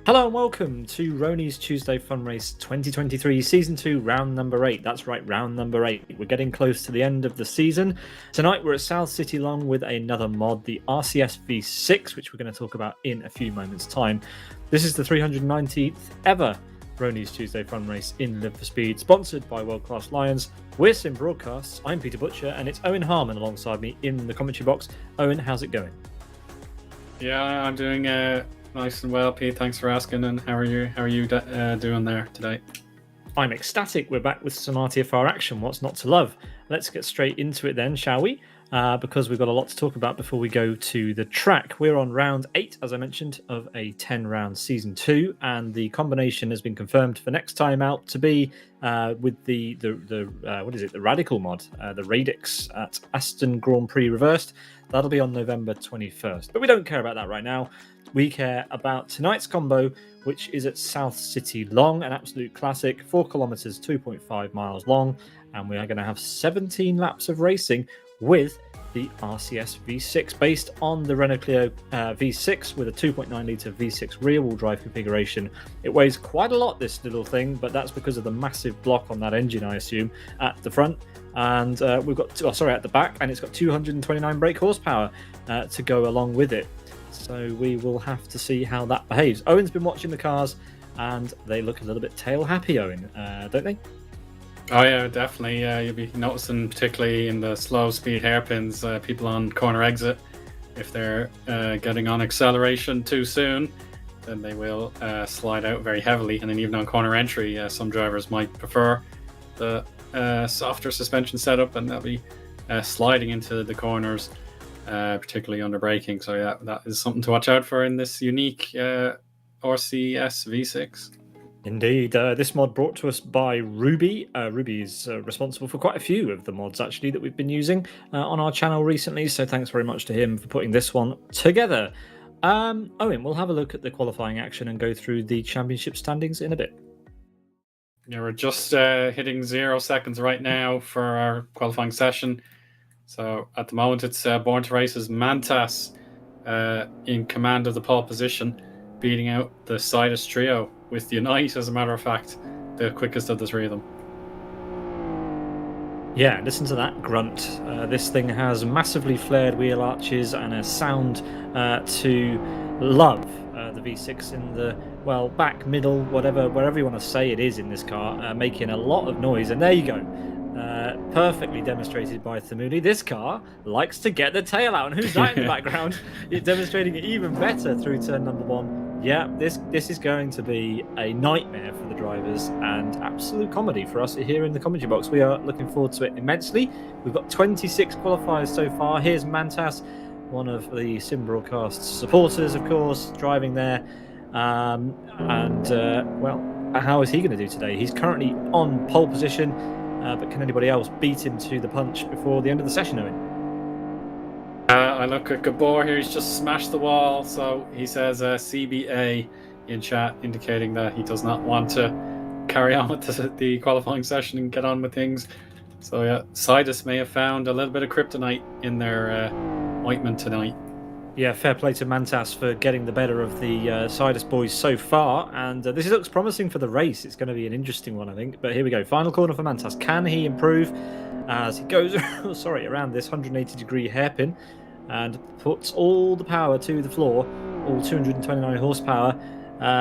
Hello and welcome to Rony's Tuesday Fun Race 2023 Season 2, round number 8. That's right, round number 8. We're getting close to the end of the season. Tonight we're at South City Long with another mod, the RCS V6, which we're going to talk about in a few moments' time. This is the 319th ever Rony's Tuesday Fun Race in Live for Speed, sponsored by World Class Lions. We're Sim Broadcasts. I'm Peter Butcher, and it's Eoin Harmon alongside me in the commentary box. Eoin, how's it going? Yeah, I'm doing nice and well, Pete. Thanks for asking. And how are you? How are you doing there today? I'm ecstatic. We're back with some RTFR action. What's not to love? Let's get straight into it then, shall we? Because we've got a lot to talk about before we go to the track. We're on round 8, as I mentioned, of a 10-round season 2, and the combination has been confirmed for next time out to be with the Radical mod, the Radix at Aston Grand Prix Reversed. That'll be on November 21st. But we don't care about that right now. We care about tonight's combo, which is at South City Long, an absolute classic, 4 kilometers, 2.5 miles long, and we are going to have 17 laps of racing with the RCS V6 based on the Renault Clio V6 with a 2.9 litre V6 rear-wheel drive configuration. It weighs quite a lot, this little thing, but that's because of the massive block on that engine, I assume, at the front. And we've got, at the back, and it's got 229 brake horsepower to go along with it. So we will have to see how that behaves. Owen's been watching the cars, and they look a little bit tail happy, Owen, don't they? Oh yeah, definitely. You'll be noticing, particularly in the slow speed hairpins, people on corner exit, if they're getting on acceleration too soon, then they will slide out very heavily. And then even on corner entry, some drivers might prefer the softer suspension setup, and they'll be sliding into the corners, particularly under braking. So yeah, that is something to watch out for in this unique RCS V6. Indeed. This mod brought to us by Ruby. Ruby is responsible for quite a few of the mods, actually, that we've been using on our channel recently. So thanks very much to him for putting this one together. Owen, we'll have a look at the qualifying action and go through the championship standings in a bit. Yeah, we're just hitting 0 seconds right now for our qualifying session. So at the moment, it's Born to Race's Mantas in command of the pole position, beating out the Sidus trio, with Unite, as a matter of fact, the quickest of the three of them. Yeah, listen to that grunt. This thing has massively flared wheel arches and a sound to love. The V6 in the, well, back, middle, wherever you want to say it is in this car, making a lot of noise. And there you go. Perfectly demonstrated by Thamuni. This car likes to get the tail out. And who's that in the background? It's demonstrating it even better through turn number 1. Yeah, this is going to be a nightmare for the drivers and absolute comedy for us here in the commentary box. We are looking forward to it immensely. We've got 26 qualifiers so far. Here's Mantas, one of the Sim Broadcast's supporters, of course, driving there. Well, how is he going to do today? He's currently on pole position, but can anybody else beat him to the punch before the end of the session, Owen? I look at Gabor here. He's just smashed the wall. So he says CBA in chat, indicating that he does not want to carry on with the qualifying session and get on with things. So yeah, Sidus may have found a little bit of kryptonite in their ointment tonight. Yeah, fair play to Mantas for getting the better of the Sidus boys so far. And this looks promising for the race. It's going to be an interesting one, I think. But here we go. Final corner for Mantas. Can he improve as he goes around this 180-degree hairpin and puts all the power to the floor, all 229 horsepower,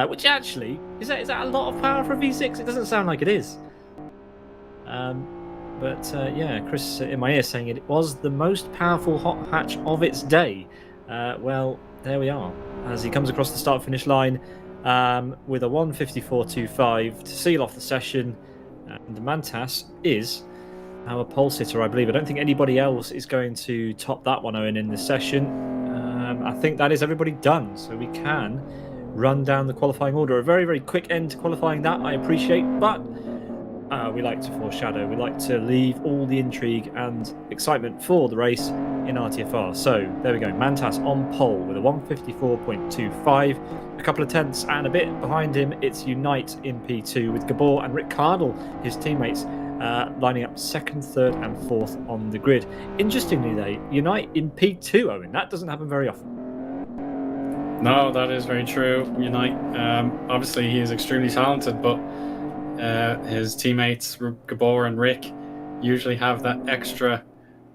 which actually, is that a lot of power for a V6? It doesn't sound like it is. Yeah, Chris in my ear saying it was the most powerful hot hatch of its day. Well, there we are, as he comes across the start-finish line with a 1:54.25 to seal off the session. And the Mantas is our pole sitter, I believe. I don't think anybody else is going to top that one, Owen, in this session. I think that is everybody done, so we can run down the qualifying order. A very, very quick end to qualifying, that I appreciate, but we like to foreshadow. We like to leave all the intrigue and excitement for the race in RTFR. So there we go. Mantas on pole with a 1:54.25. A couple of tenths and a bit behind him, it's Unite in P2 with Gabor and Rick Cardle, his teammates, lining up 2nd, 3rd and 4th on the grid. Interestingly, they Unite in P2, Owen. That doesn't happen very often. No, that is very true. Unite, obviously, he is extremely talented, but his teammates Gabor and Rick usually have that extra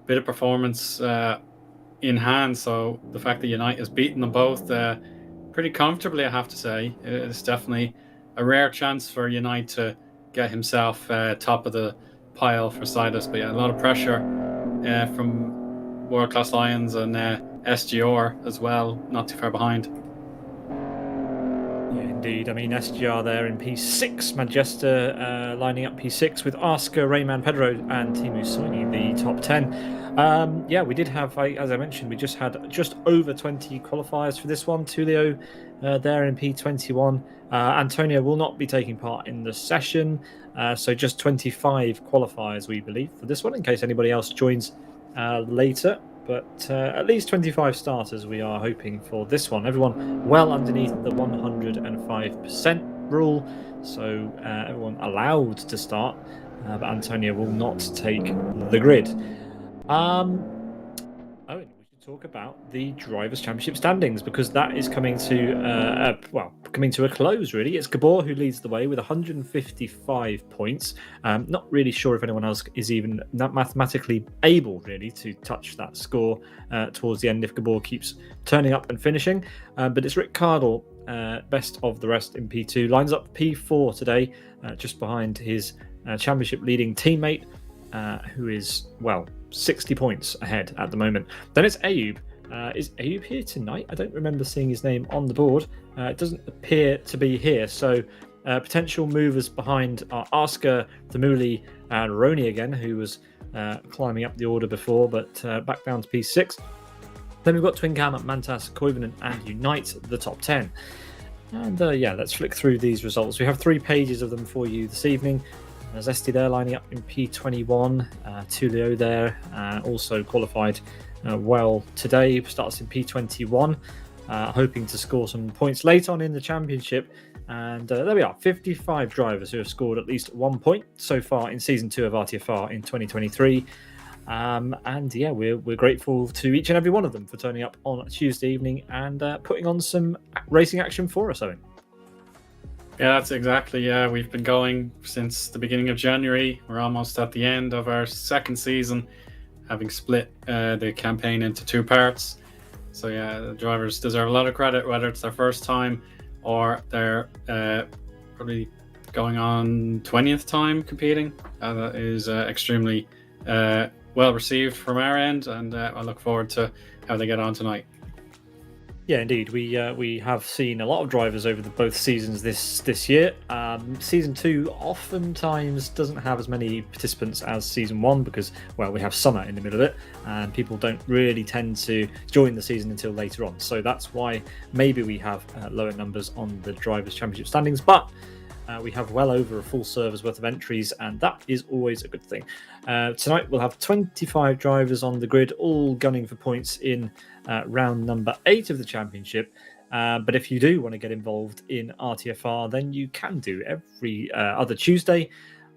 bit of performance in hand. So the fact that Unite has beaten them both pretty comfortably, I have to say, it's definitely a rare chance for Unite to get himself top of the pile for Sidus. But yeah, a lot of pressure from World Class Lions and SGR as well, not too far behind. Yeah, indeed. I mean, SGR there in P6, Majesta lining up P6 with Oscar, Rayman Pedro, and Timu Soini, the top 10. Yeah, we did have, as I mentioned, we just had just over 20 qualifiers for this one. Tulio there in P21. Antonio will not be taking part in the session, so just 25 qualifiers, we believe, for this one, in case anybody else joins later. But at least 25 starters we are hoping for this one. Everyone well underneath the 105% rule, so everyone allowed to start, but Antonio will not take the grid. Owen, we should talk about the Drivers' Championship standings, because that is coming to coming to a close, really. It's Gabor who leads the way with 155 points. Not really sure if anyone else is even mathematically able, really, to touch that score towards the end if Gabor keeps turning up and finishing. But it's Rick Cardle, best of the rest in P2, lines up P4 today, just behind his championship leading teammate, who is, 60 points ahead at the moment. Then it's Ayub. Is Ayub here tonight? I don't remember seeing his name on the board. It doesn't appear to be here. So potential movers behind are Oscar, Thamuli, and Rony again, who was climbing up the order before, but back down to P6. Then we've got Twin Cam, Mantas, Koivunen, and Unite, the top 10. And let's flick through these results. We have 3 pages of them for you this evening. Zesty there lining up in P21. Tulio there also qualified well today. Starts in P21, hoping to score some points late on in the championship. And there we are, 55 drivers who have scored at least 1 point so far in Season 2 of RTFR in 2023. We're grateful to each and every one of them for turning up on Tuesday evening and putting on some racing action for us, Owen. Yeah, that's exactly. We've been going since the beginning of January. We're almost at the end of our second season, having split the campaign into 2 parts. So the drivers deserve a lot of credit, whether it's their first time or they're probably going on 20th time competing. That is extremely well received from our end, and I look forward to how they get on tonight. Yeah, indeed. We have seen a lot of drivers over both seasons this year. Season 2 oftentimes doesn't have as many participants as Season 1 because, we have summer in the middle of it, and people don't really tend to join the season until later on. So that's why maybe we have lower numbers on the Drivers' Championship standings, but we have well over a full server's worth of entries, and that is always a good thing. Tonight we'll have 25 drivers on the grid, all gunning for points in round number 8 of the championship. But if you do want to get involved in RTFR, then you can do every other Tuesday.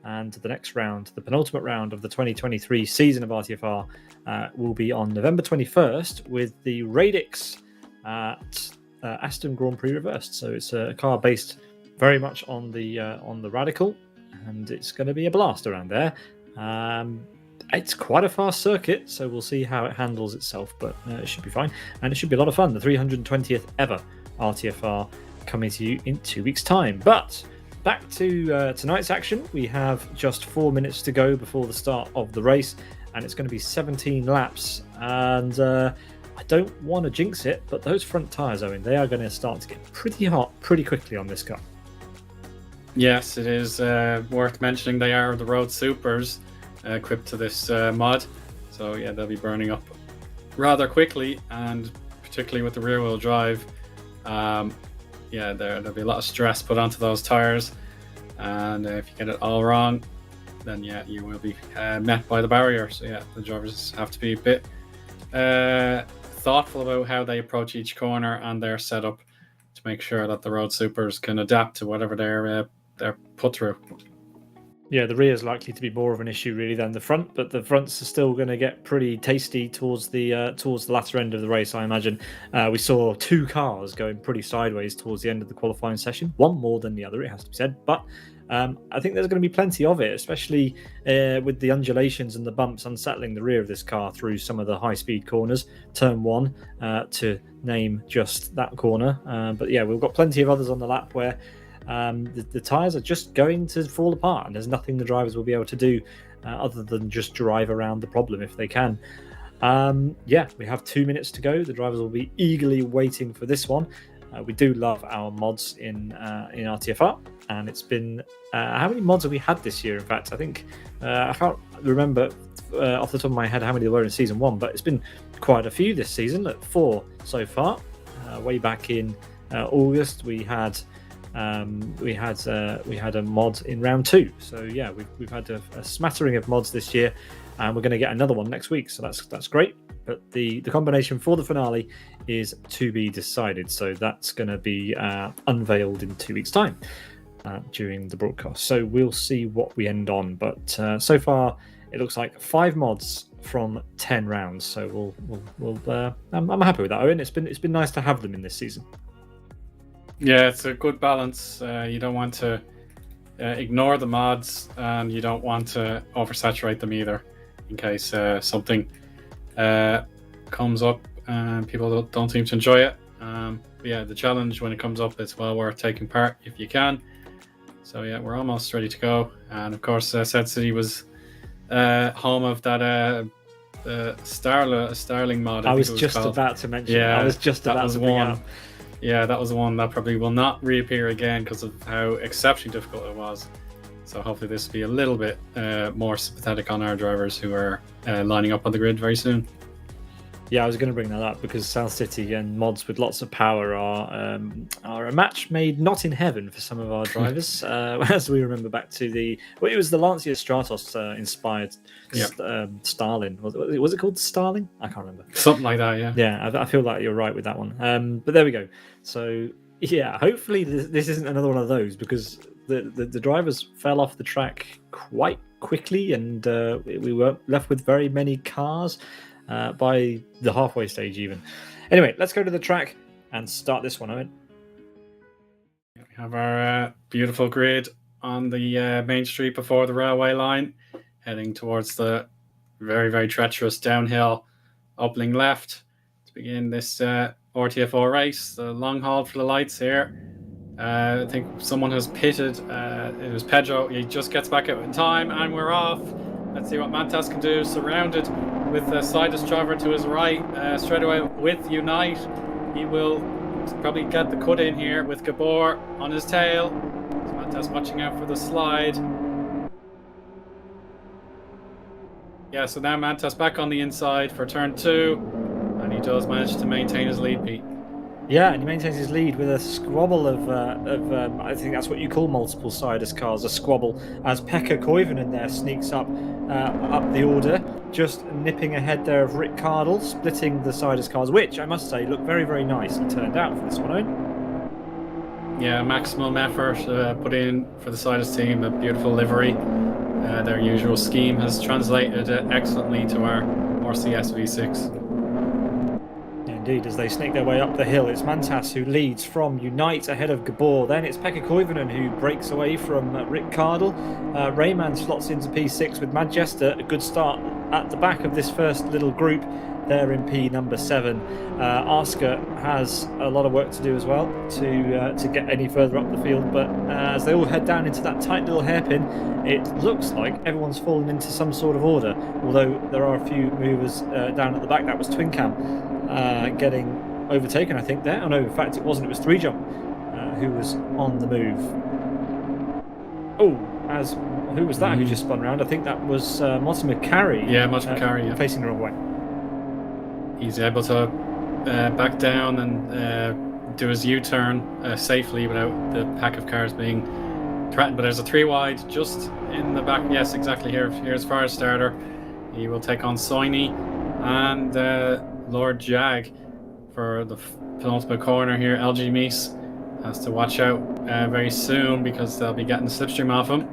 And the next round, the penultimate round of the 2023 season of RTFR, will be on November 21st with the Radix at Aston Grand Prix Reversed. So it's a car based very much on the Radical, and it's going to be a blast around there. It's quite a fast circuit, so we'll see how it handles itself, but it should be fine, and it should be a lot of fun. The 320th ever RTFR coming to you in 2 weeks' time. But back to tonight's action. We have just 4 minutes to go before the start of the race, and it's going to be 17 laps. And I don't want to jinx it, but those front tyres, Owen, they are going to start to get pretty hot pretty quickly on this car. Yes, it is worth mentioning they are the Road Supers equipped to this mod. So they'll be burning up rather quickly, and particularly with the rear wheel drive, there'll be a lot of stress put onto those tires, and if you get it all wrong, then you will be met by the barrier. So the drivers have to be a bit thoughtful about how they approach each corner and their setup to make sure that the Road Supers can adapt to whatever they're put through. Yeah, the rear is likely to be more of an issue really than the front, but the fronts are still going to get pretty tasty towards the latter end of the race, I imagine. We saw two cars going pretty sideways towards the end of the qualifying session, one more than the other, it has to be said, but I think there's going to be plenty of it, especially with the undulations and the bumps unsettling the rear of this car through some of the high-speed corners. Turn 1, to name just that corner. But yeah, we've got plenty of others on the lap where the tyres are just going to fall apart, and there's nothing the drivers will be able to do other than just drive around the problem if they can. Yeah, we have 2 minutes to go. The drivers will be eagerly waiting for this one. We do love our mods in RTFR, and it's been how many mods have we had this year? In fact, I think I can't remember off the top of my head how many there were in season 1, but it's been quite a few this season. 4 so far. Way back in August, we had a mod in round 2. So yeah, we've had a smattering of mods this year, and we're going to get another one next week. So that's great. But the combination for the finale is to be decided. So that's going to be unveiled in 2 weeks' time during the broadcast. So we'll see what we end on. But so far, it looks like 5 mods from 10 rounds. So I'm happy with that, Owen. It's been nice to have them in this season. Yeah, it's a good balance. You don't want to ignore the mods, and you don't want to oversaturate them either, in case something comes up and people don't seem to enjoy it. But yeah, the challenge when it comes up is well worth taking part if you can. So yeah, we're almost ready to go. And of course, Said City was home of that Starling mod. I was just about to mention. Yeah, I was just about to bring up. Yeah, that was the one that probably will not reappear again because of how exceptionally difficult it was. So hopefully this will be a little bit more sympathetic on our drivers who are lining up on the grid very soon. Yeah, I was going to bring that up because South City and mods with lots of power are a match made not in heaven for some of our drivers. As we remember back to it was the Lancia Stratos inspired Starling. Was it called Starling? I can't remember. Something like that, yeah. Yeah, I feel like you're right with that one. But there we go. So yeah, hopefully this isn't another one of those, because the drivers fell off the track quite quickly, and we were left with very many cars by the halfway stage even. Anyway, let's go to the track and start this one, Owen. We have our beautiful grid on the main street before the railway line, heading towards the very, very treacherous downhill upling left to begin this RTFR race. The long haul for the lights here. I think someone has pitted. It was Pedro. He just gets back out in time, and we're off. Let's see what Mantas can do. Surrounded with the Sidus driver to his right, straight away with Unite. He will probably get the cut in here with Gabor on his tail. So Mantas watching out for the slide. Yeah, so now Mantas back on the inside for turn 2, and he does manage to maintain his lead, Pete. Yeah, and he maintains his lead with a squabble of I think that's what you call multiple Sidus cars, a squabble, as Pekka Koivunen there sneaks up the order, just nipping ahead there of Rick Cardle, splitting the Sidus cars, which I must say look very, very nicely turned out for this one, Owen. Yeah, maximum effort put in for the Sidus team, a beautiful livery. Their usual scheme has translated excellently to our RCS V6. Indeed, as they snake their way up the hill, it's Mantas who leads from Unite ahead of Gabor. Then it's Pekka Koivunen who breaks away from Rick Cardle. Rayman slots into P6 with Manchester. A good start at the back of this first little group there in P number 7. Asker has a lot of work to do as well to get any further up the field, but as they all head down into that tight little hairpin, it looks like everyone's fallen into some sort of order, although there are a few movers down at the back. That was Twin Cam getting overtaken, I think, there. Oh no, in fact it wasn't, it was 3 Jump who was on the move. Who was that who just spun around? I think that was Martin McCarry. Yeah, Martin McCarry, yeah. Facing the wrong way. He's able to back down and do his U-turn safely without the pack of cars being threatened. But there's a 3 wide just in the back. Yes, exactly here. Here's Fire Starter. He will take on Soini and Lord Jag for the penultimate corner here. LG Meese has to watch out very soon because they'll be getting the slipstream off him.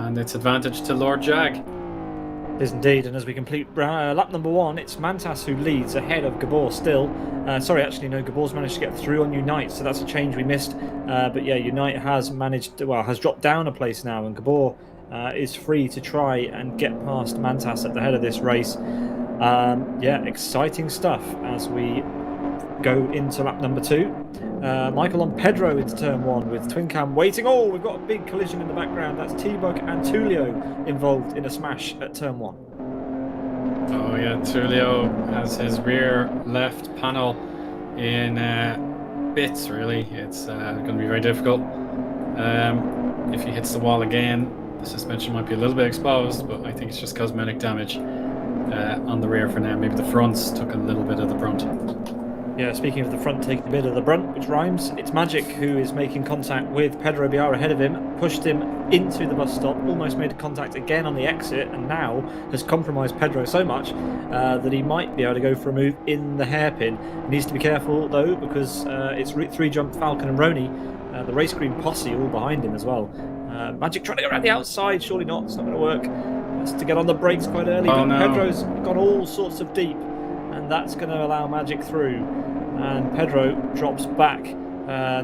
and it's advantage to Lord Jag. It is indeed, and as we complete lap number 1, it's Mantas who leads ahead of Gabor still. Sorry, actually, no, Gabor's managed to get through on Unite, so that's a change we missed. But yeah, Unite has has dropped down a place now, and Gabor is free to try and get past Mantas at the head of this race. Yeah, exciting stuff as we go into lap number 2. Michael on Pedro into turn 1 with Twin Cam waiting. Oh, we've got a big collision in the background. That's T-Bug and Tulio involved in a smash at turn 1. Oh yeah, Tulio has his rear left panel in bits, really. It's going to be very difficult. If he hits the wall again, the suspension might be a little bit exposed, but I think it's just cosmetic damage on the rear for now. Maybe the fronts took a little bit of the brunt. Yeah, speaking of the front taking a bit of the brunt, which rhymes, it's Magic who is making contact with Pedro Biar ahead of him, pushed him into the bus stop, almost made contact again on the exit, and now has compromised Pedro so much that he might be able to go for a move in the hairpin. He needs to be careful though, because it's 3-jump Falcon and Rony, the race green posse all behind him as well. Magic trying to go around the outside, surely not, it's not going to work. Has to get on the brakes quite early, but no. Pedro's gone all sorts of deep, and that's going to allow Magic through. And Pedro drops back.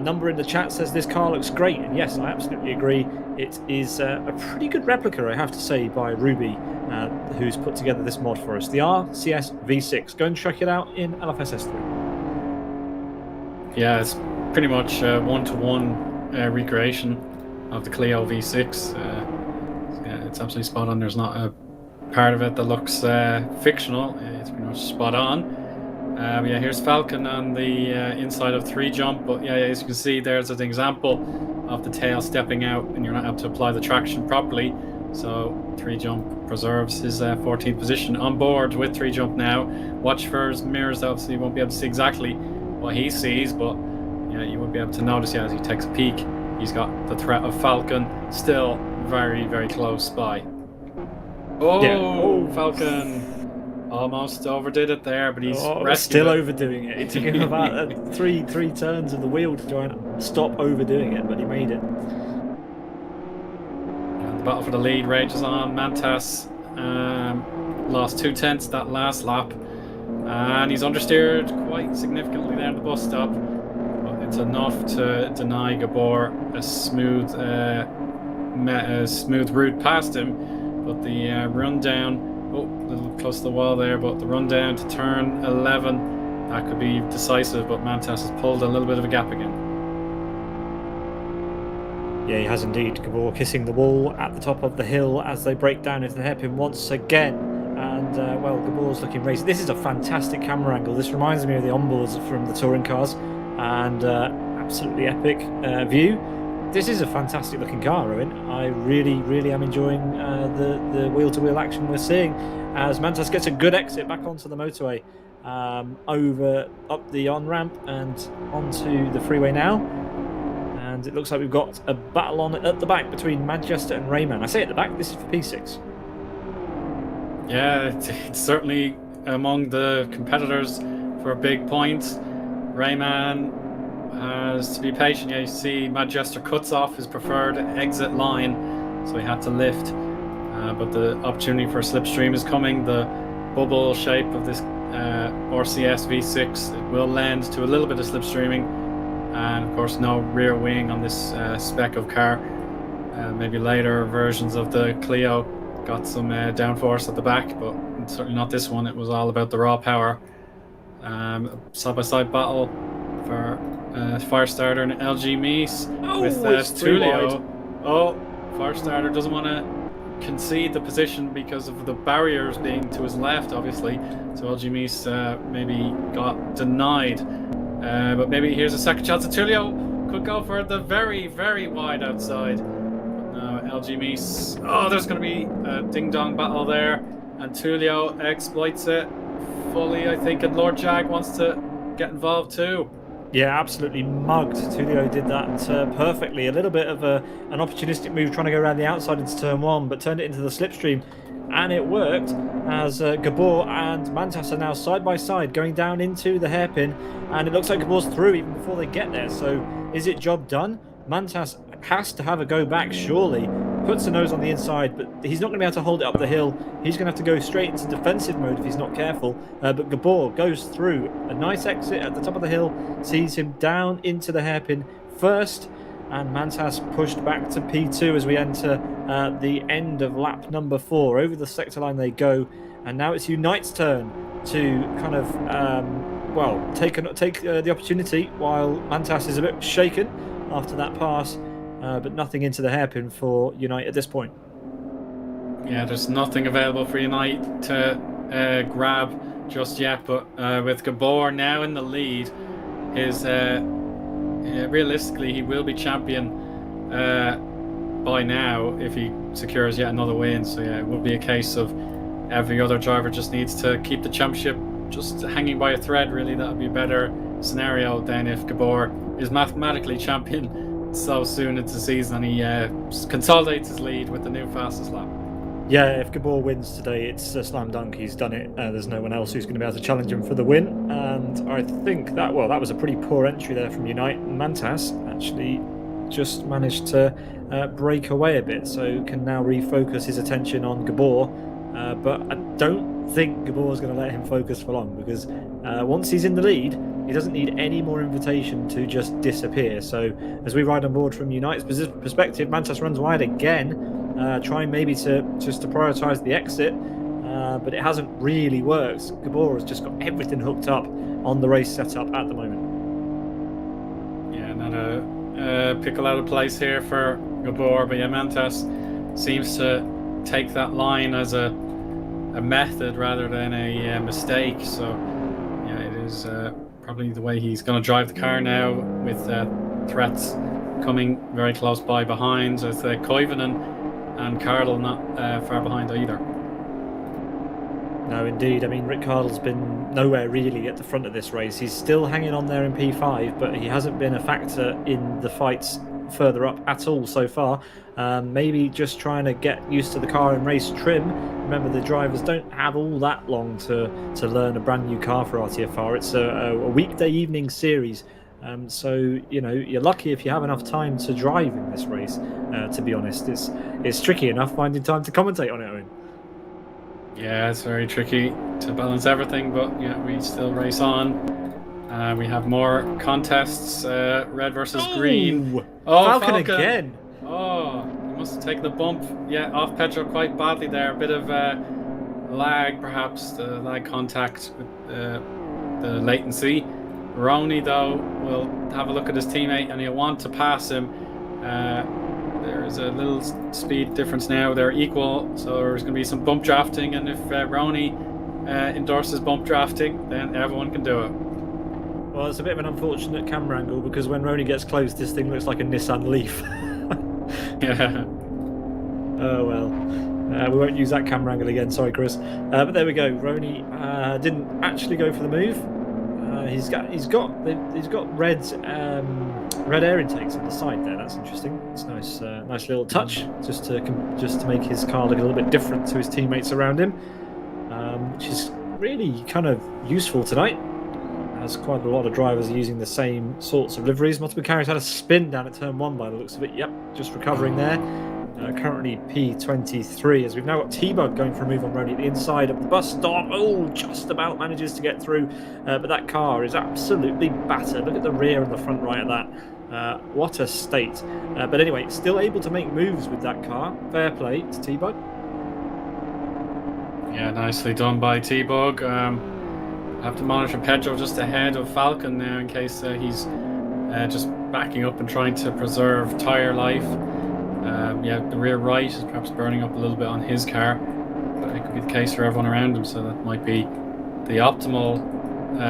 Number in the chat says this car looks great, and yes, I absolutely agree. It is a pretty good replica, I have to say, by Ruby, who's put together this mod for us. The RCS V6. Go and check it out in LFSS3. Yeah, it's pretty much one-to-one recreation of the Clio V6. Yeah, it's absolutely spot on. There's not a part of it that looks fictional. It's pretty much spot on. Yeah, here's Falcon on the inside of 3-jump, but yeah, as you can see, there's an example of the tail stepping out, and you're not able to apply the traction properly. So 3-jump preserves his 14th position on board with 3-jump now. Watch for his mirrors, obviously you won't be able to see exactly what he sees, but yeah, you won't be able to notice as he takes a peek. He's got the threat of Falcon still very, very close by. Oh, yeah. Falcon almost overdid it there, but he's still overdoing it. It took him about three turns of the wheel to try and stop overdoing it, but he made it. And the battle for the lead rages on. Mantas lost 2/10 that last lap, and he's understeered quite significantly there at the bus stop. But it's enough to deny Gabor a smooth route past him. But the run down. Oh, a little close to the wall there, but the run down to turn 11, that could be decisive, but Mantas has pulled a little bit of a gap again. Yeah, he has indeed. Gabor kissing the wall at the top of the hill as they break down into the hairpin once again. And, well, Gabor's looking racing. This is a fantastic camera angle. This reminds me of the onboards from the touring cars, and absolutely epic view. This is a fantastic looking car, Eoin. I really, really am enjoying the wheel-to-wheel action we're seeing as Mantas gets a good exit back onto the motorway, up the on-ramp and onto the freeway now. And it looks like we've got a battle on at the back between Manchester and Rayman. I say at the back, this is for P6. Yeah, it's certainly among the competitors for big points. Rayman has to be patient. Yeah, you see Manchester cuts off his preferred exit line, so he had to lift. But the opportunity for a slipstream is coming. The bubble shape of this RCS V6 it will lend to a little bit of slipstreaming, and of course no rear wing on this spec of car. Maybe later versions of the Clio got some downforce at the back, but certainly not this one. It was all about the raw power. Side-by-side battle for Firestarter and LG Mies with Tulio. Oh, Firestarter doesn't want to concede the position because of the barriers being to his left, obviously. So LG Mies maybe got denied. But maybe here's a second chance. Tulio could go for the very, very wide outside. But now LG Mies. Oh, there's going to be a ding-dong battle there. And Tulio exploits it fully, I think. And Lord Jag wants to get involved too. Yeah, absolutely mugged. Tulio did that perfectly. A little bit of an opportunistic move trying to go around the outside into turn 1, but turned it into the slipstream. And it worked as Gabor and Mantas are now side by side going down into the hairpin. And it looks like Gabor's through even before they get there. So is it job done? Mantas has to have a go back, surely. puts the nose on the inside, but he's not going to be able to hold it up the hill. He's going to have to go straight into defensive mode if he's not careful. But Gabor goes through a nice exit at the top of the hill, sees him down into the hairpin first, and Mantas pushed back to P2 as we enter the end of lap number 4. Over the sector line they go, and now it's Unite's turn to kind of take the opportunity while Mantas is a bit shaken after that pass, but nothing into the hairpin for Unite at this point. Yeah, there's nothing available for Unite to grab just yet, but with Gabor now in the lead, his realistically he will be champion by now if he secures yet another win. So yeah, it will be a case of every other driver just needs to keep the championship just hanging by a thread. Really, that would be a better scenario than if Gabor is mathematically champion so soon into the season and he consolidates his lead with the new fastest lap. Yeah, if Gabor wins today, it's a slam dunk. He's done it. There's no one else who's going to be able to challenge him for the win. And I think that was a pretty poor entry there from Unite. Mantas actually just managed to break away a bit, so can now refocus his attention on Gabor. But I don't think Gabor's going to let him focus for long, because once he's in the lead, he doesn't need any more invitation to just disappear. So as we ride on board from Unite's perspective, Mantas runs wide again, trying maybe to prioritise the exit, but it hasn't really worked. Gabor has just got everything hooked up on the race setup at the moment. Yeah, not a pickle out of place here for Gabor, but yeah, Mantas seems to take that line as a method rather than a mistake. So yeah, it is probably the way he's going to drive the car now, with threats coming very close by behind, with Koivunen and Cardle not far behind either. No, indeed. I mean, Rick Cardle's been nowhere really at the front of this race. He's still hanging on there in P5, but he hasn't been a factor in the fights further up at all so far. Maybe just trying to get used to the car and race trim. Remember, the drivers don't have all that long to learn a brand new car for RTFR. It's a weekday evening series. So, you know, you're lucky if you have enough time to drive in this race, to be honest. It's tricky enough finding time to commentate on it, Eoin. Yeah, it's very tricky to balance everything, but yeah, we still race on. We have more contests, red versus green. Oh, Falcon again. Oh, he must have taken the bump. Yeah, off Pedro quite badly there. A bit of lag, perhaps, the lag contact with the latency. Rony, though, will have a look at his teammate and he'll want to pass him. There's a little speed difference now. They're equal, so there's going to be some bump drafting, and if Rony endorses bump drafting, then everyone can do it. Well, it's a bit of an unfortunate camera angle, because when Rony gets close, this thing looks like a Nissan Leaf. Yeah. Oh well. We won't use that camera angle again. Sorry, Chris. But there we go. Rony didn't actually go for the move. He's got red air intakes on the side there. That's interesting. It's nice, nice little touch, just to make his car look a little bit different to his teammates around him, which is really kind of useful tonight, as quite a lot of drivers are using the same sorts of liveries. Multiple carriers had a spin down at turn 1 by the looks of it. Yep, just recovering there. Currently P23, as we've now got T-Bug going for a move on Rony at the inside of the bus stop. Oh, just about manages to get through, but that car is absolutely battered. Look at the rear and the front right of that. What a state. But anyway, still able to make moves with that car. Fair play to T-Bug. Yeah, nicely done by T-Bug. I have to monitor Pedro just ahead of Falcon now, in case he's just backing up and trying to preserve tyre life. Yeah, the rear right is perhaps burning up a little bit on his car, but it could be the case for everyone around him, so that might be the optimal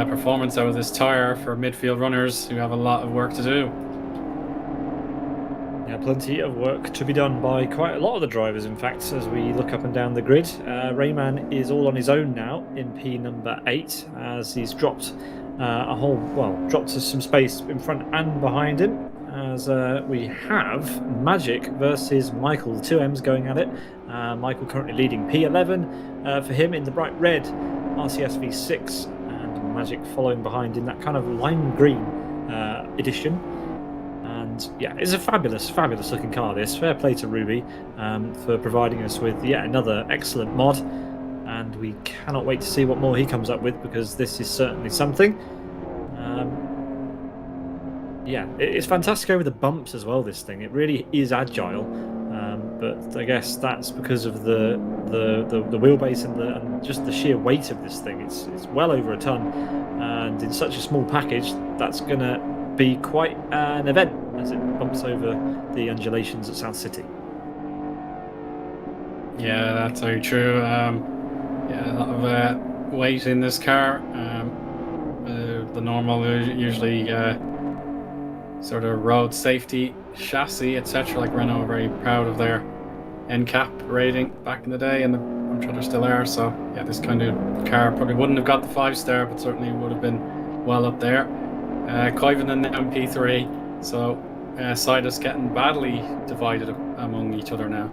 performance out of this tyre for midfield runners who have a lot of work to do. Yeah, plenty of work to be done by quite a lot of the drivers, in fact, as we look up and down the grid. Rayman is all on his own now in P number 8, as he's dropped dropped some space in front and behind him, as we have Magic versus Michael. The two M's going at it. Michael currently leading P11 for him in the bright red RCS V6, and Magic following behind in that kind of lime green edition. And And yeah, it's a fabulous, fabulous looking car. This fair play to Ruby for providing us with yet another excellent mod, and we cannot wait to see what more he comes up with, because this is certainly something. Yeah, it's fantastic over the bumps as well. This thing, it really is agile, but I guess that's because of the wheelbase and just the sheer weight of this thing. It's well over a ton, and in such a small package, that's gonna be quite an event as it bumps over the undulations at South City. Yeah, that's very true. Yeah, a lot of weight in this car. The normal, usually sort of road safety chassis, etc. Like Renault are very proud of their NCAP rating back in the day, and I'm sure they still are. So yeah, this kind of car probably wouldn't have got the 5-star, but certainly would have been well up there. Koivunen MP3, so Sidus getting badly divided among each other now.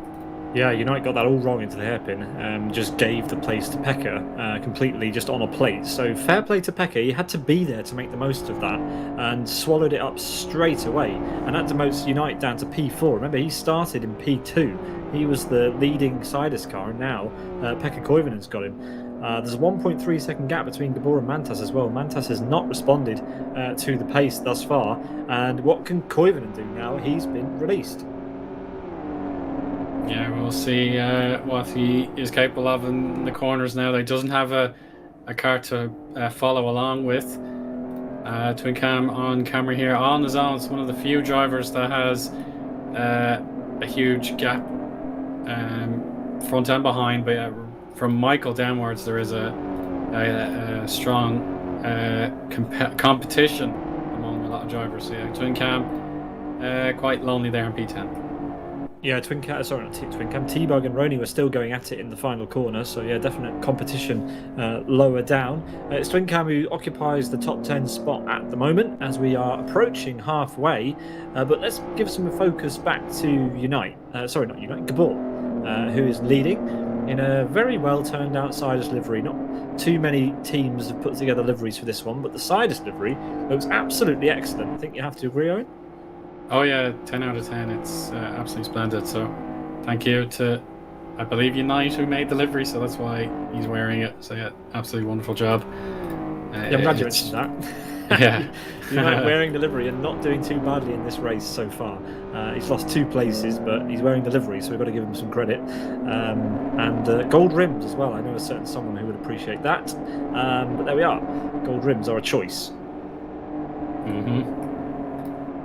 Yeah, Unite got that all wrong into the hairpin. Just gave the place to Pekka completely just on a plate. So fair play to Pekka. He had to be there to make the most of that and swallowed it up straight away. And that demotes Unite down to P4. Remember, he started in P2. He was the leading Sidus car, and now Pekka Koivunen's got him. There's a 1.3 second gap between Gabor and Mantas as well. Mantas has not responded to the pace thus far. And what can Koivunen do now? He's been released. Yeah, we'll see what he is capable of in the corners now. He doesn't have a car to follow along with. Twin Cam on camera here on his own. It's one of the few drivers that has a huge gap front and behind, but from Michael downwards there is a strong competition among a lot of drivers. So yeah, Twin Cam quite lonely there in P10. Yeah, Twin Cam, sorry, not Twin Cam, T-Bug and Rony were still going at it in the final corner, so yeah, definite competition lower down. It's Twin Cam who occupies the top 10 spot at the moment as we are approaching halfway, but let's give some focus back to Unite, sorry, not Unite, Gabor, who is leading in a very well turned out Sidus livery. Not too many teams have put together liveries for this one, but the Sidus livery looks absolutely excellent. I think you have to agree, Eoin? Oh yeah, 10 out of 10. It's absolutely splendid. So thank you to, I believe, Unite who made the livery, so that's why he's wearing it. So yeah, absolutely wonderful job. Yeah, I'm glad you mentioned that. Yeah. Unite wearing the livery and not doing too badly in this race so far. He's lost 2 places, but he's wearing the livery, so we've got to give him some credit. And gold rims as well. I know a certain someone who would appreciate that. But there we are. Gold rims are a choice. Mm-hmm.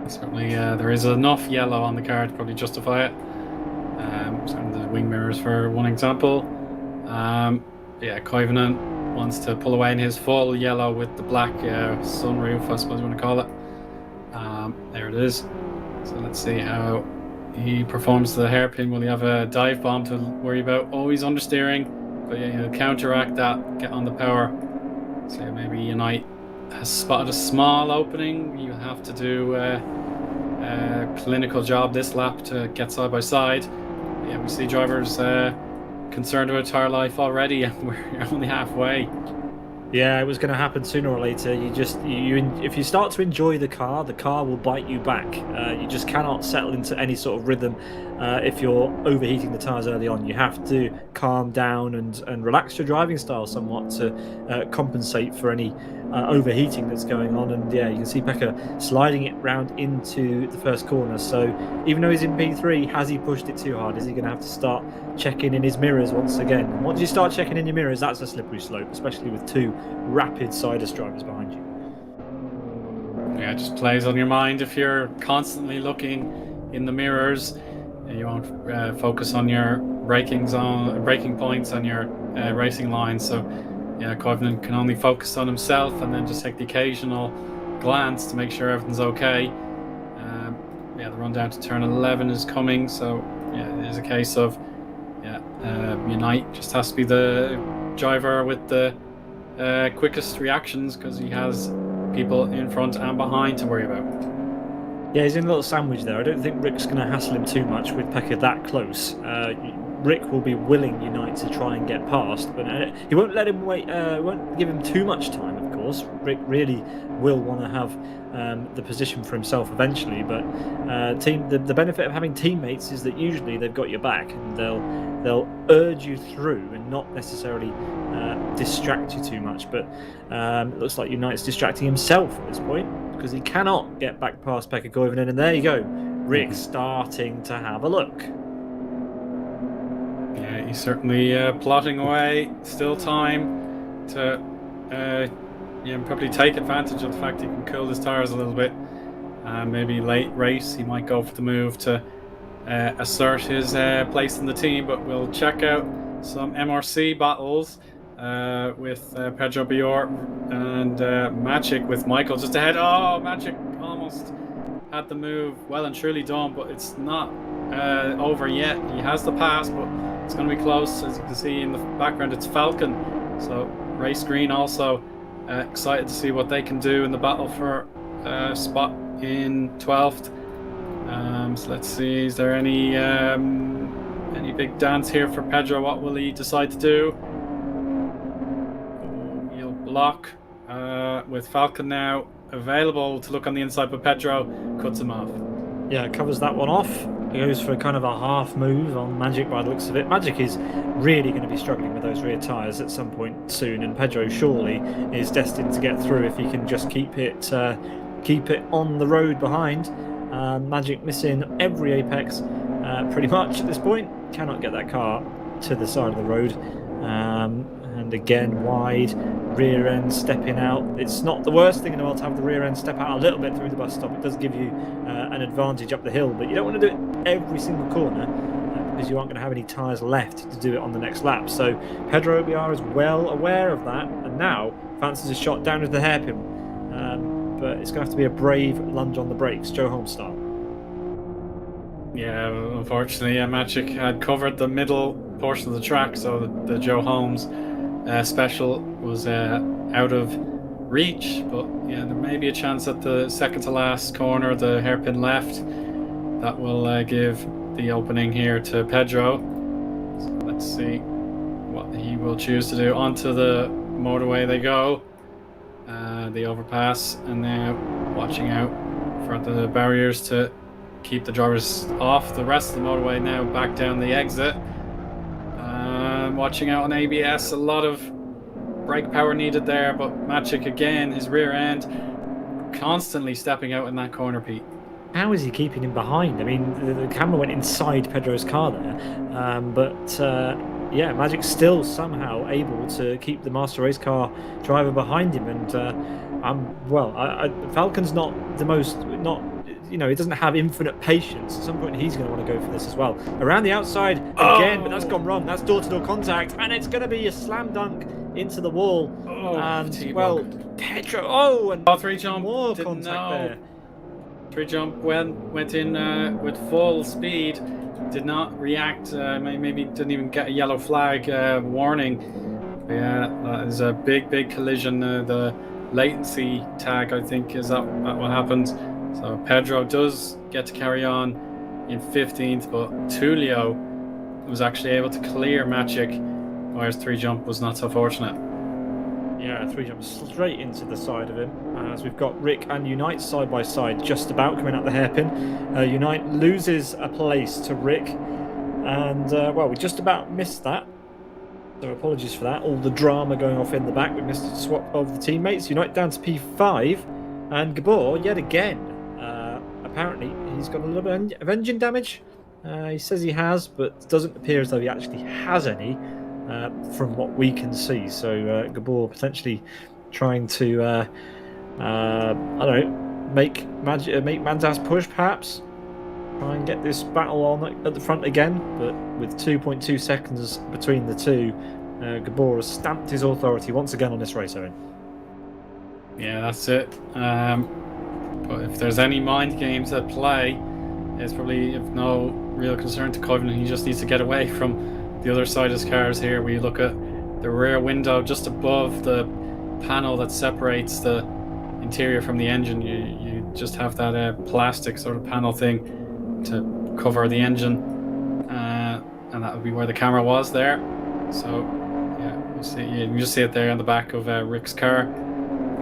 Certainly, there is enough yellow on the car to probably justify it. Certainly the wing mirrors for one example. Yeah, Koivunen wants to pull away in his full yellow with the black sunroof, I suppose you want to call it. There it is. So let's see how he performs the hairpin. Will he have a dive bomb to worry about? Oh, he's understeering, but yeah, he'll counteract that, get on the power. So yeah, maybe Unite has spotted a small opening. You have to do a clinical job this lap to get side by side. Yeah, we see drivers concerned about tire life already, and we're only halfway. Yeah, it was going to happen sooner or later. If you start to enjoy the car will bite you back. You just cannot settle into any sort of rhythm if you're overheating the tyres early on. You have to calm down and relax your driving style somewhat to compensate for any overheating that's going on. And yeah, you can see Pekka sliding it round into the first corner. So even though he's in P3, has he pushed it too hard? Is he going to have to start checking in his mirrors once again? And once you start checking in your mirrors, that's a slippery slope, especially with 2 rapid Sidus drivers behind you. Yeah, it just plays on your mind if you're constantly looking in the mirrors. You won't focus on your braking points on your racing lines. So yeah, Koivunen can only focus on himself and then just take the occasional glance to make sure everything's okay. Yeah, the run down to turn 11 is coming, so yeah, it is a case of Unite just has to be the driver with the quickest reactions, because he has people in front and behind to worry about. Yeah, he's in a little sandwich there. I don't think Rick's going to hassle him too much with Pekka that close. Rick will be willing Unite to try and get past, but he won't let him wait. Won't give him too much time, of course. course. Rick really will want to have the position for himself eventually, but the benefit of having teammates is that usually they've got your back, and they'll urge you through and not necessarily distract you too much. But it looks like United's distracting himself at this point, because he cannot get back past Pekka Koivunen, and there you go, Rick starting to have a look. Yeah, he's certainly plotting away. Still time to probably take advantage of the fact he can cool his tires a little bit. Maybe late race, he might go for the move to assert his place in the team. But we'll check out some MRC battles with Pedro Bior and Magic with Michael just ahead. Oh, Magic almost had the move well and truly done, but it's not over yet. He has the pass, but it's going to be close. As you can see in the background, it's Falcon. So Race Green also excited to see what they can do in the battle for spot in 12th. So let's see, is there any big dance here for Pedro? What will he decide to do? He'll block with Falcon now available to look on the inside, but Pedro cuts him off. Yeah, covers that one off. He goes for kind of a half move on Magic by the looks of it. Magic is really going to be struggling with those rear tyres at some point soon, and Pedro surely is destined to get through if he can just keep it on the road behind. Magic missing every apex pretty much at this point. Cannot get that car to the side of the road. And again, wide, rear end stepping out. It's not the worst thing in the world to have the rear end step out a little bit through the bus stop. It does give you an advantage up the hill, but you don't want to do it every single corner because you aren't going to have any tyres left to do it on the next lap. So Pedro Biar is well aware of that, and now fancies a shot down to the hairpin. But it's going to have to be a brave lunge on the brakes. Joe Holmes style. Yeah, unfortunately, Magic had covered the middle portion of the track, so the Joe Holmes special was out of reach. But yeah, there may be a chance at the second to last corner, the hairpin left, that will give the opening here to Pedro. So let's see what he will choose to do. Onto the motorway they go, the overpass, and now watching out for the barriers to keep the drivers off the rest of the motorway. Now back down the exit. Watching out on ABS, a lot of brake power needed there, but Magic again, his rear end constantly stepping out in that corner, Pete. How is he keeping him behind? I mean, the camera went inside Pedro's car there, but Magic's still somehow able to keep the Master Race car driver behind him, and Falcon's not the most, he doesn't have infinite patience. At some point, he's going to want to go for this as well. Around the outside again, but that's gone wrong. That's door-to-door contact, and it's going to be a slam dunk into the wall. Pedro. And 3 jump. More contact there. 3 jump went in with full speed. Did not react. Maybe didn't even get a yellow flag warning. Yeah, that is a big collision. The latency tag, I think, is that what happened. So Pedro does get to carry on in 15th, but Tulio was actually able to clear Magic, whereas 3 jump was not so fortunate. Yeah, 3 jump straight into the side of him, as we've got Rick and Unite side by side, just about coming out the hairpin. Unite loses a place to Rick, and we just about missed that. So apologies for that. All the drama going off in the back. We missed a swap of the teammates. Unite down to P5, and Gabor yet again. Apparently, he's got a little bit of engine damage. He says he has, but it doesn't appear as though he actually has any, from what we can see. So Gabor potentially trying to, make Manzas push, perhaps. Try and get this battle on at the front again, but with 2.2 seconds between the two, Gabor has stamped his authority once again on this race, Eoin. Yeah, that's it. But if there's any mind games at play, it's probably of no real concern to Koivunen. He just needs to get away from the other side of his cars here. We look at the rear window just above the panel that separates the interior from the engine. You just have that plastic sort of panel thing to cover the engine, and that would be where the camera was there. So yeah, you just see it there on the back of Rick's car.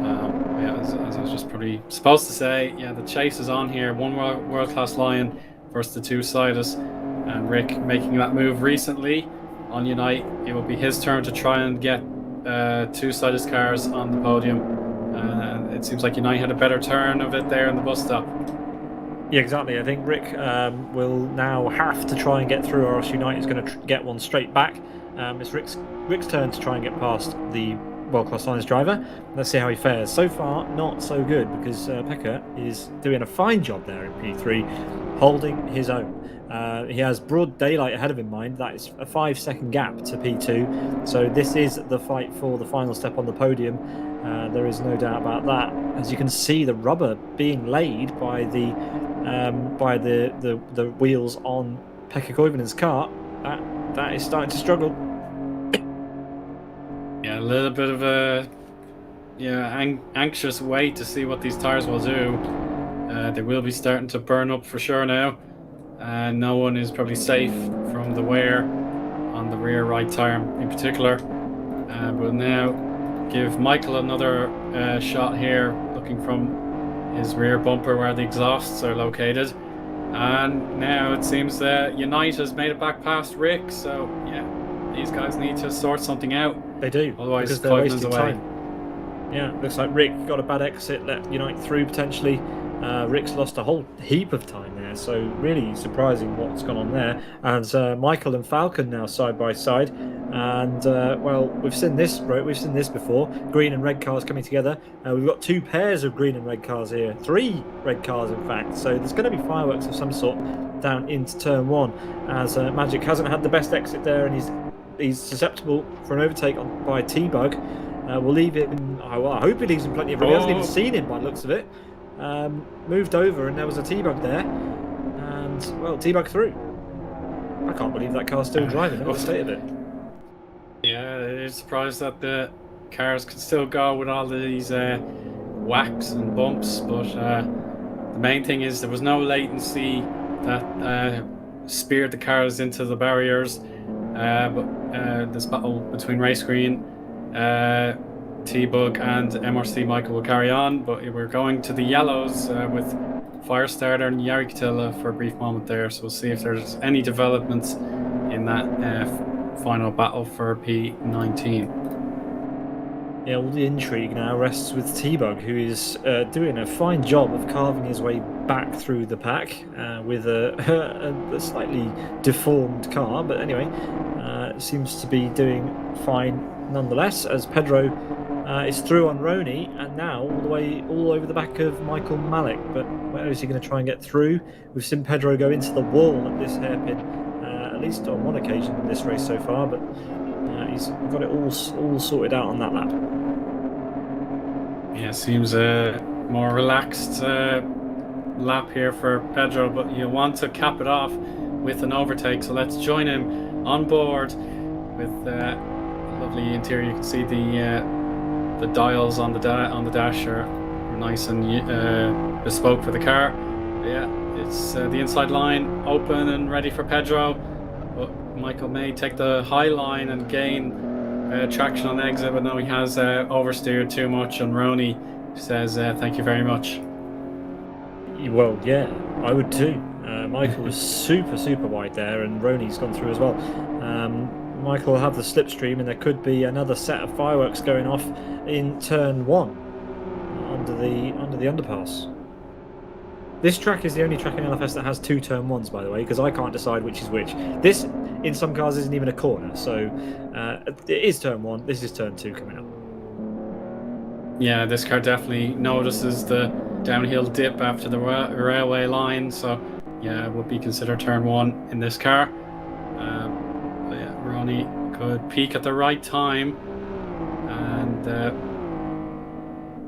Yeah, as I was just probably supposed to say, yeah, the chase is on here. One world-class Lion versus the two-sided, and Rick making that move recently on Unite. It will be his turn to try and get two-sided cars on the podium. It seems like Unite had a better turn of it there in the bus stop. Yeah, exactly. I think Rick will now have to try and get through, or else Unite is going to get one straight back. It's Rick's turn to try and get past the world-class Lions driver. Let's see how he fares. So far, not so good, because Pekka is doing a fine job there in P3, holding his own. He has broad daylight ahead of him, mind. That is a 5-second gap to P2. So this is the fight for the final step on the podium. There is no doubt about that. As you can see, the rubber being laid by the wheels on Pekka Koivunen's car. That is starting to struggle. Yeah, a little bit of a anxious wait to see what these tires will do. They will be starting to burn up for sure now. No one is probably safe from the wear on the rear right tire in particular. But now give Michael another shot here, looking from his rear bumper where the exhausts are located. And now it seems that Unite has made it back past Rick, so yeah, these guys need to sort something out. They do, otherwise because they're wasting time. Yeah, looks like Rick got a bad exit, let Unite through potentially. Rick's lost a whole heap of time there, so really surprising what's gone on there. And Michael and Falcon now side by side, and well, we've seen this before. Green and red cars coming together. We've got 2 pairs of green and red cars here, 3 red cars in fact. So there's going to be fireworks of some sort down into turn 1, as Magic hasn't had the best exit there, and he's susceptible for an overtake by T-Bug. We'll leave him. Well, I hope he leaves him plenty of room. He hasn't even seen him by the looks of it. Moved over, and there was a T-Bug there, and well, T-Bug through. I can't believe that car's still driving. Look at the state of it. Yeah, it is surprised that the cars can still go with all these whacks and bumps, but the main thing is there was no latency that speared the cars into the barriers. But this battle between Race Green, T-Bug and MRC Michael will carry on, but we're going to the yellows with Firestarter and Yarikatilla for a brief moment there, so we'll see if there's any developments in that final battle for P19. Yeah, all the intrigue now rests with T-Bug, who is doing a fine job of carving his way back through the pack with a slightly deformed car, but anyway, seems to be doing fine nonetheless, as Pedro is through on Rony, and now all over the back of Michael Malik. But where is he going to try and get through? We've seen Pedro go into the wall at this hairpin, at least on one occasion in this race so far, but he's got it all sorted out on that lap. Yeah, seems a more relaxed lap here for Pedro, but you want to cap it off with an overtake, so let's join him on board with a lovely interior. You can see the dials on the dash are nice and bespoke for the car. Yeah, it's the inside line open and ready for Pedro, but Michael may take the high line and gain traction on exit, but no, he has oversteered too much, and Rony says thank you very much. Well, yeah, I would too. Michael was super wide there, and Rony's gone through as well. Michael will have the slipstream, and there could be another set of fireworks going off in turn 1 under the underpass. This track is the only track in LFS that has 2 turn 1s, by the way, because I can't decide which is which. This, in some cars, isn't even a corner, so it is turn 1. This is turn 2 coming up. Yeah, this car definitely notices the downhill dip after the railway line, so yeah, it would be considered turn 1 in this car. But yeah, Rony could peak at the right time, and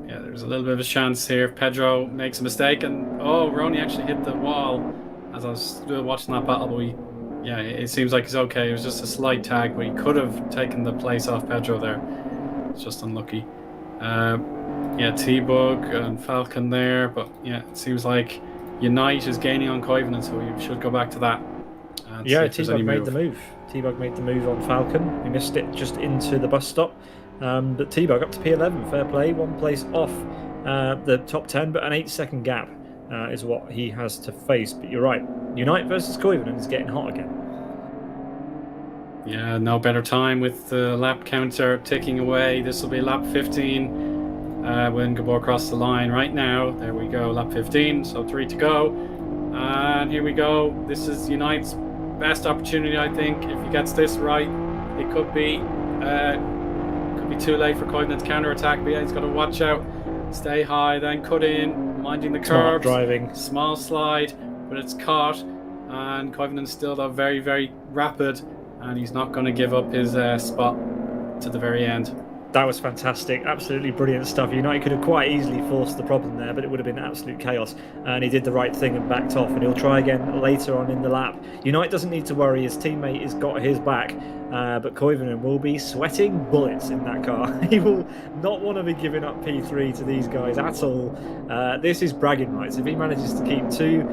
yeah, there's a little bit of a chance here if Pedro makes a mistake, and Rony actually hit the wall as I was still watching that battle, but yeah, it seems like he's okay. It was just a slight tag, but he could have taken the place off Pedro there. It's just unlucky. Yeah, T-Bug and Falcon there, but yeah, it seems like Unite is gaining on Koivunen, so we should go back to that. Yeah, T-Bug made the move. T-Bug made the move on Falcon. He missed it just into the bus stop. But T-Bug up to P11, fair play, 1 place off the top 10, but an 8-second gap is what he has to face. But you're right, Unite versus Koivunen is getting hot again. Yeah, no better time with the lap counter ticking away. This will be lap 15 when Gabor crosses the line right now. There we go, lap 15, so 3 to go. And here we go. This is Unite's best opportunity, I think. If he gets this right, it could be too late for Koivunen's counter-attack, but yeah, he's got to watch out. Stay high, then cut in, minding the Smart curves. driving. Small slide, but it's caught. And Koivunen's still though very, very rapid. And he's not going to give up his spot to the very end. That was fantastic. Absolutely brilliant stuff. United could have quite easily forced the problem there, but it would have been absolute chaos. And he did the right thing and backed off. And he'll try again later on in the lap. United doesn't need to worry. His teammate has got his back. But Koivunen will be sweating bullets in that car. He will not want to be giving up P3 to these guys at all. This is bragging rights. If he manages to keep 2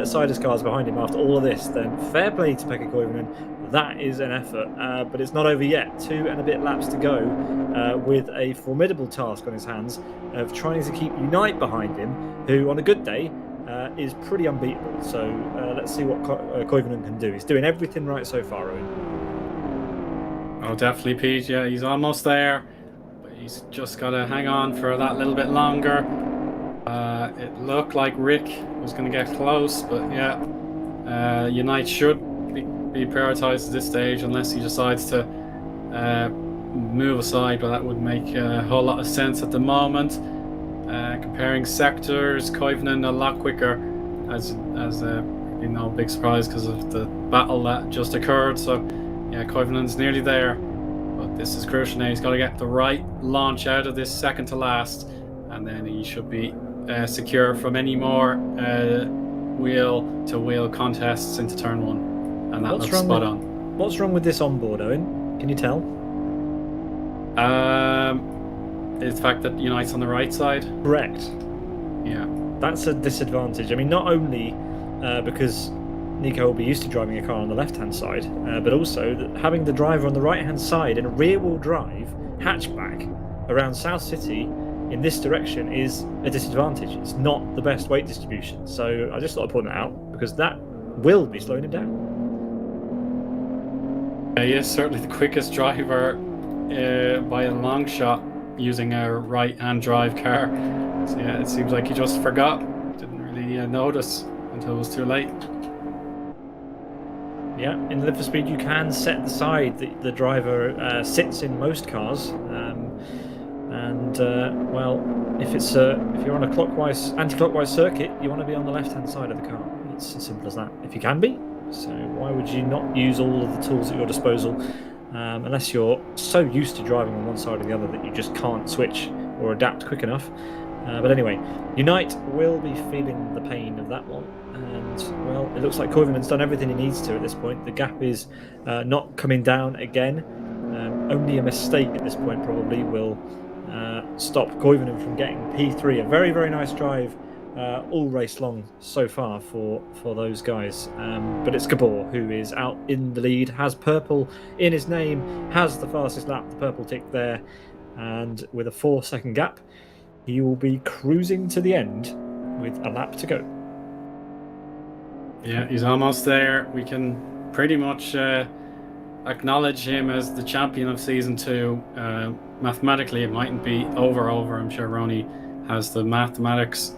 Sidus cars behind him after all of this, then fair play to Pekka Koivunen. That is an effort, but it's not over yet. 2 and a bit laps to go with a formidable task on his hands of trying to keep Unite behind him, who on a good day is pretty unbeatable. So let's see what Koivunen can do. He's doing everything right so far, Owen. Oh, definitely, Pete. Yeah, he's almost there, but he's just got to hang on for that little bit longer. It looked like Rick was going to get close, but yeah, Unite should be prioritised at this stage unless he decides to move aside, but that would make a whole lot of sense at the moment. Comparing sectors, Koivunen a lot quicker, as big surprise because of the battle that just occurred. So yeah, Koivunen's nearly there, but this is crucial now. He's got to get the right launch out of this second to last, and then he should be secure from any more wheel-to-wheel contests into turn 1. And that looks spot on. What's wrong with this onboard, Owen? Can you tell? It's the fact that Unite's on the right side. Correct. Yeah. That's a disadvantage. I mean, not only because Nico will be used to driving a car on the left-hand side, but also that having the driver on the right-hand side in a rear-wheel drive hatchback around South City in this direction is a disadvantage. It's not the best weight distribution. So I just thought I'd point that out because that will be slowing him down. He is certainly the quickest driver by a long shot using a right-hand drive car. So yeah, it seems like he just forgot. Didn't really notice until it was too late. Yeah, in the Live for Speed you can set the side that the driver sits in most cars. Well, if you're on a anti-clockwise circuit, you want to be on the left-hand side of the car. It's as simple as that. If you can be. So why would you not use all of the tools at your disposal unless you're so used to driving on one side or the other that you just can't switch or adapt quick enough. But anyway, Unite will be feeling the pain of that one. And, well, it looks like Koivunen's done everything he needs to at this point. The gap is not coming down again. Only a mistake at this point probably will stop Koivunen from getting P3. A very, very nice drive all race long so far for those guys. But it's Gabor who is out in the lead, has purple in his name, has the fastest lap, the purple tick there. And with a 4-second gap, he will be cruising to the end with a lap to go. Yeah, he's almost there. We can pretty much acknowledge him as the champion of Season 2. Mathematically, it mightn't be over. I'm sure Rony has the mathematics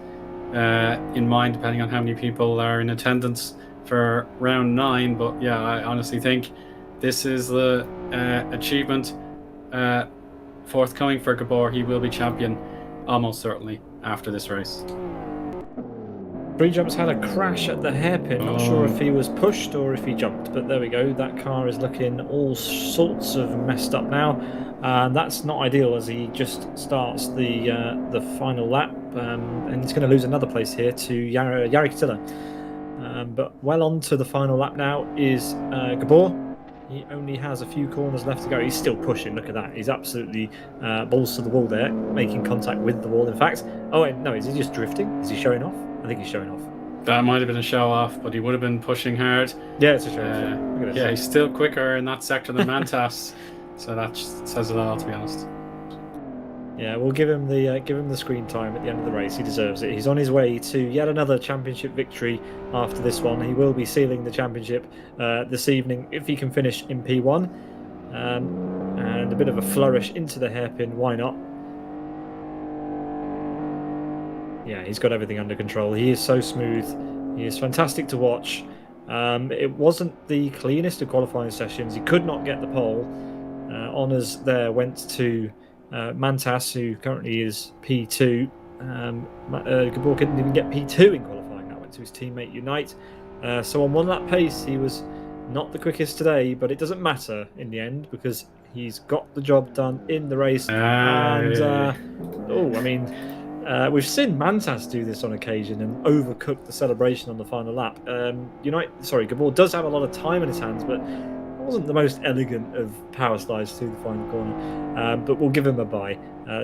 in mind, depending on how many people are in attendance for round 9. But yeah, I honestly think this is the achievement forthcoming for Gabor. He will be champion almost certainly after this race. Free Jumps had a crash at the hairpin. Not sure if he was pushed or if he jumped, but there we go. That car is looking all sorts of messed up now, and that's not ideal as he just starts the final lap, and he's going to lose another place here to Yari Katila. But well on to the final lap now is Gabor. He only has a few corners left to go. He's still pushing. Look at that. He's absolutely balls to the wall there, making contact with the wall. In fact, no, is he just drifting? Is he showing off? I think he's showing off. That might have been a show off, but he would have been pushing hard. Yeah, it's a show off. Yeah, he's still quicker in that sector than Mantas. So that says it all, to be honest. Yeah, we'll give him the screen time at the end of the race. He deserves it. He's on his way to yet another championship victory after this one. He will be sealing the championship this evening if he can finish in P1. And a bit of a flourish into the hairpin. Why not? Yeah, he's got everything under control. He is so smooth. He is fantastic to watch. It wasn't the cleanest of qualifying sessions. He could not get the pole. Honours there went to Mantas, who currently is P2. Gabor couldn't even get P2 in qualifying. That went to his teammate Unite. So on one lap pace, he was not the quickest today, but it doesn't matter in the end because he's got the job done in the race. We've seen Mantas do this on occasion and overcook the celebration on the final lap. Gabor does have a lot of time in his hands, but wasn't the most elegant of power slides through the final corner. But we'll give him a bye.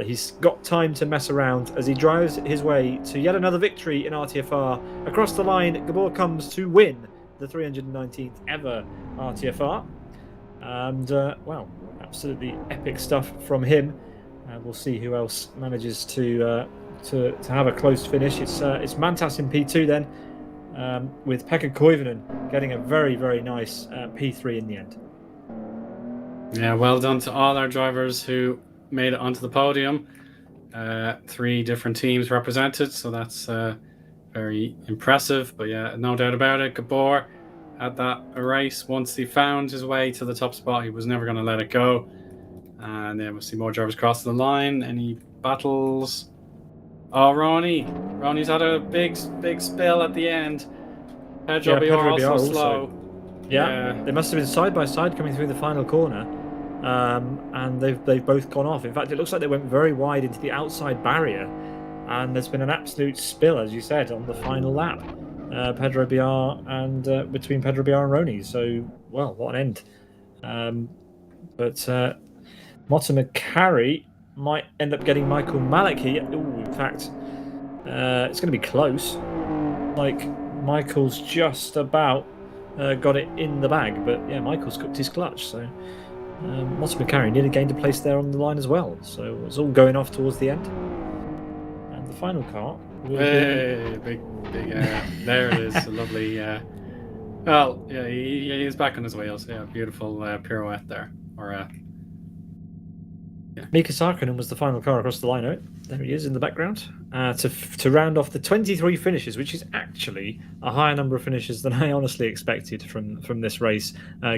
He's got time to mess around as he drives his way to yet another victory in RTFR. Across the line, Gabor comes to win the 319th ever RTFR. And, absolutely epic stuff from him. We'll see who else manages to have a close finish. It's Mantas in P2 then, with Pekka Koivunen getting a very, very nice P3 in the end. Yeah, well done to all our drivers who made it onto the podium. 3 different teams represented, so that's very impressive. But yeah, no doubt about it, Gabor had that race. Once he found his way to the top spot, he was never going to let it go. And then we'll see more drivers cross the line. Any battles? Oh, Rony's had a big spill at the end. Pedro Biar also slow. Yeah, they must have been side by side coming through the final corner, and they've both gone off. In fact, it looks like they went very wide into the outside barrier, and there's been an absolute spill, as you said, on the final lap. Pedro Biar and between Pedro Biar and Rony. So, well, what an end. But Motta McCarry might end up getting Michael Malik here. Ooh, in fact, it's going to be close. Like, Michael's just about got it in the bag, but yeah, Michael's cooked his clutch. So Motta McCarry nearly gained a place there on the line as well. So it's all going off towards the end. And the final car. Hey, big. There it is. A lovely. He's back on his wheels. Yeah, beautiful pirouette there. Mika Sarkkinen was the final car across the line. There he is in the background. To round off the 23 finishes, which is actually a higher number of finishes than I honestly expected from this race,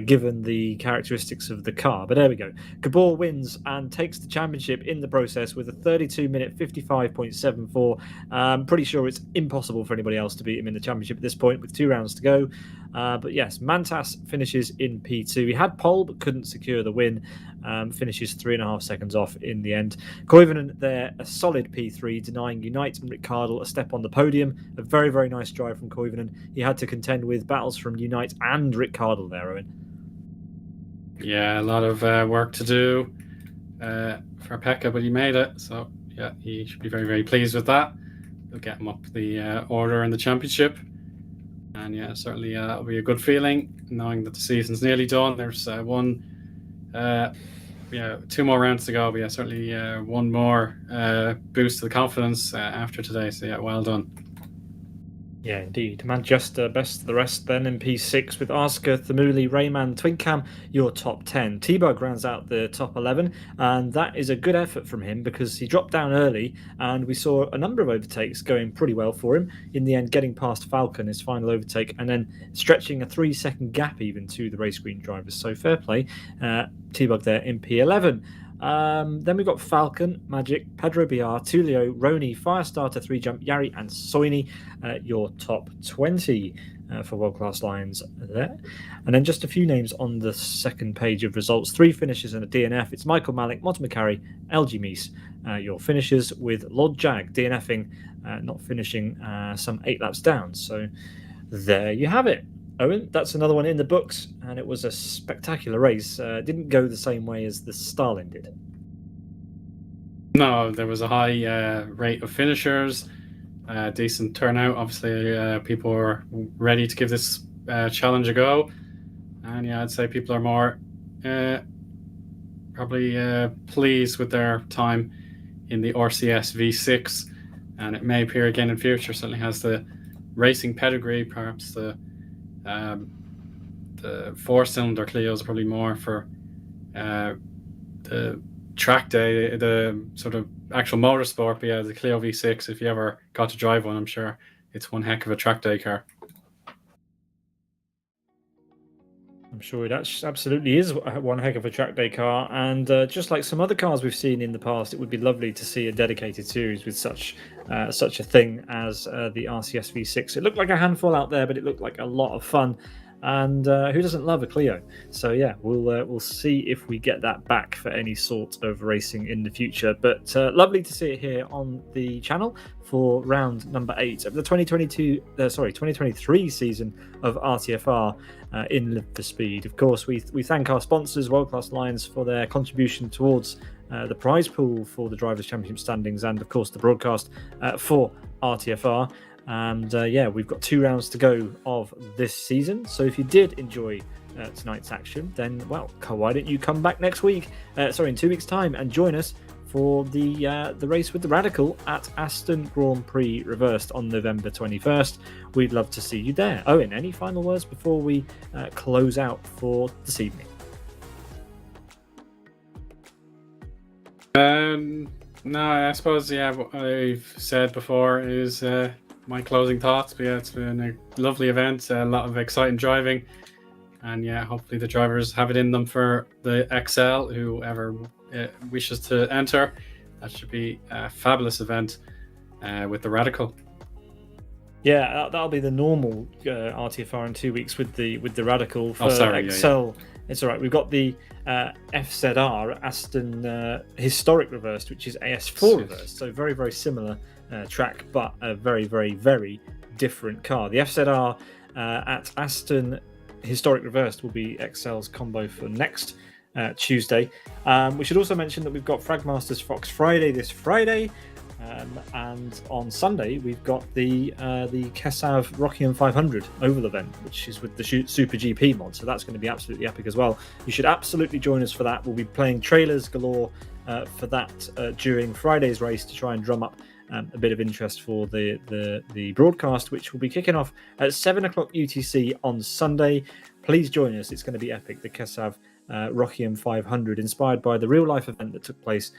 given the characteristics of the car. But there we go. Gabor wins and takes the championship in the process with a 32-minute 55.74. I'm pretty sure it's impossible for anybody else to beat him in the championship at this point with 2 rounds to go. But yes, Mantas finishes in P2. He had pole but couldn't secure the win. Finishes 3.5 seconds off in the end. Koivunen there, a solid P3, denying Unite and Rickardle a step on the podium. A very, very nice drive from Koivunen. He had to contend with battles from Unite and Rickardle there, Eoin. Yeah, a lot of work to do for Pekka, but he made it. So yeah, he should be very, very pleased with that. He'll get him up the order in the championship. And yeah, certainly it'll be a good feeling knowing that the season's nearly done. There's 2 more rounds to go, but yeah, certainly one more boost to the confidence after today. So yeah, well done. Yeah, indeed. Manchester best of the rest then in P6 with Asker, Thamuli, Rayman, Twincam, your top 10. T-Bug rounds out the top 11, and that is a good effort from him because he dropped down early and we saw a number of overtakes going pretty well for him. In the end, getting past Falcon, his final overtake, and then stretching a 3-second gap even to the race green drivers. So fair play. T-Bug there in P11. Then we've got Falcon, Magic, Pedro Biar, Tulio, Rony, Firestarter, 3Jump, Yari, and Soini, your top 20 for World Class Lions there. And then just a few names on the second page of results. 3 finishes and a DNF. It's Michael Malik, Motta McCarry, LG Meese, your finishers, with Lord Jag DNFing, not finishing some 8 laps down. So there you have it. Eoin, that's another one in the books, and it was a spectacular race. Didn't go the same way as the Starlin did. No, there was a high rate of finishers, decent turnout. Obviously, people were ready to give this challenge a go. And yeah, I'd say people are more probably pleased with their time in the RCS V6, and it may appear again in future. Certainly has the racing pedigree. Perhaps the 4-cylinder Clios are probably more for the track day, the sort of actual motorsport. But yeah, the Clio V6, if you ever got to drive one, I'm sure it's one heck of a track day car. I'm sure it absolutely is one heck of a track day car, and just like some other cars we've seen in the past, it would be lovely to see a dedicated series with such a thing as the RCS V6. It looked like a handful out there, but it looked like a lot of fun. And who doesn't love a Clio? So yeah, we'll see if we get that back for any sort of racing in the future. But lovely to see it here on the channel for round number 8 of the 2023 season of RTFR in Live for Speed. Of course, we thank our sponsors, World Class Lines, for their contribution towards the prize pool for the Drivers' Championship standings, and of course the broadcast for RTFR. And yeah, we've got 2 rounds to go of this season. So if you did enjoy tonight's action, then well, why don't you come back next week? In 2 weeks' time, and join us for the race with the Radical at Aston Grand Prix Reversed on November 21st. We'd love to see you there. Owen, any final words before we close out for this evening? No, I suppose what I've said before is my closing thoughts. But yeah, it's been a lovely event, a lot of exciting driving, and yeah, hopefully the drivers have it in them for the XL. Whoever wishes to enter, that should be a fabulous event with the Radical. Yeah, that'll be the normal RTFR in 2 weeks with the Radical. For XL. Yeah. It's all right. We've got the FZR Aston Historic Reversed, which is AS4 reversed. So very, very similar track, but a very, very, very different car. The FZR at Aston Historic Reversed will be XL's combo for next Tuesday. We should also mention that we've got Fragmasters Fox Friday this Friday. And on Sunday we've got the Kesav Rockium 500 Oval event, which is with the Super GP mod, so that's going to be absolutely epic as well. You should absolutely join us for that. We'll be playing trailers galore for that during Friday's race to try and drum up a bit of interest for the broadcast, which will be kicking off at 7 o'clock UTC on Sunday. Please join us. It's going to be epic. The Kesav Rockium 500, inspired by the real life event that took place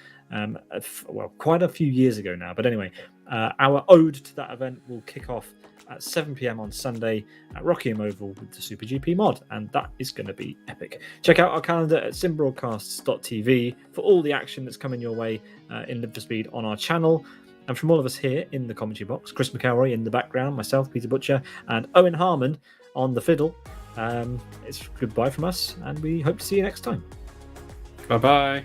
quite a few years ago now. But anyway, our ode to that event will kick off at 7 p.m. on Sunday at Rockium Oval with the Super GP mod, and that is going to be epic. Check out our calendar at simbroadcasts.tv for all the action that's coming your way in Live for Speed on our channel. And from all of us here in the commentary box, Chris McElroy in the background, myself, Peter Butcher, and Owen Harmon on the fiddle, it's goodbye from us, and we hope to see you next time. Bye-bye.